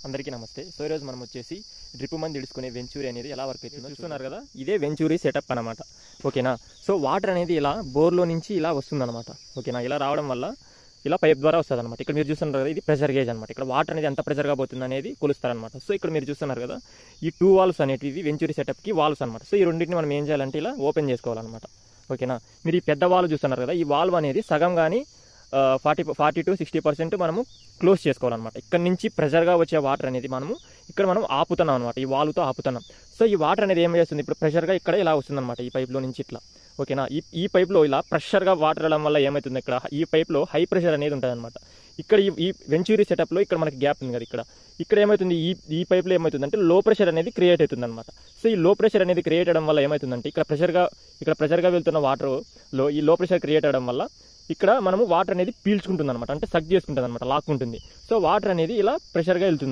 అందరికీ నమస్తే. సో ఈరోజు మనం వచ్చేసి డ్రిప్ మంది ఇడుచుకునే వెంచూరీ అనేది ఎలా వర్క్ అవుతుందో చూస్తున్నారు కదా. ఇదే వెంచూరీ సెటప్ అనమాట. ఓకేనా. సో వాటర్ అనేది ఇలా బోర్లో నుంచి ఇలా వస్తుందన్నమాట. ఓకేనా. ఇలా రావడం వల్ల ఇలా పైప్ ద్వారా వస్తుంది అనమాట. ఇక్కడ మీరు చూస్తున్నారు కదా, ఇది ప్రెషర్ గేజ్ అనమాట. ఇక్కడ వాటర్ అనేది ఎంత ప్రెషర్గా పోతుంది అనేది కొలుస్తారనమాట. సో ఇక్కడ మీరు చూస్తున్నారు కదా, ఈ 2 వాల్వ్స్ అనేటివి వెంచూరీ సెటప్కి వాల్వ్స్ అనమాట. సో ఈ రెండింటిని మనం ఏం చేయాలంటే ఇలా ఓపెన్ చేసుకోవాలన్నమాట. ఓకేనా. మీరు ఈ పెద్ద వాల్వ్ చూస్తున్నారు కదా, ఈ వాల్వ్ అనేది సగం కానీ 40 to 60% మనము క్లోజ్ చేసుకోవాలన్నమాట. ఇక్కడ నుంచి ప్రెషర్గా వచ్చే వాటర్ అనేది ఇక్కడ మనం ఆపుతున్నాం అనమాట. ఈ వాల్వ్తో ఆపుతున్నాం. సో ఈ వాటర్ అనేది ఏం చేస్తుంది, ఇప్పుడు ప్రెషర్గా ఇక్కడ ఇలా వస్తుందన్నమాట. ఈ పైప్లో నుంచి ఇట్లా. ఓకేనా. ఈ పైప్లో ఇలా ప్రెషర్గా వాటర్ వెళ్ళడం వల్ల ఏమవుతుంది, ఇక్కడ ఈ పైప్లో హై ప్రెషర్ అనేది ఉంటుంది అనమాట. ఇక్కడ ఈ వెంచూరీ సెటప్లో ఇక్కడ మనకి గ్యాప్ ఉంది కదా, ఇక్కడ ఏమవుతుంది, ఈ పైప్లో ఏమవుతుందంటే లో ప్రెషర్ అనేది క్రియేట్ అవుతుంది అనమాట. సో ఈ లో ప్రెషర్ అనేది క్రియేట్ అవడం వల్ల ఏమవుతుందంటే ఇక్కడ ప్రెషర్గా వెళ్తున్న వాటర్లో ఈ లో ప్రెషర్ క్రియేట్ అవడం వల్ల ఇక్కడ మనము వాటర్ అనేది పీల్చుకుంటుంది అనమాట. అంటే సక్ చేసుకుంటుంది అనమాట, లాక్కుంటుంది. సో వాటర్ అనేది ఇలా ప్రెషర్గా వెళ్తుంది.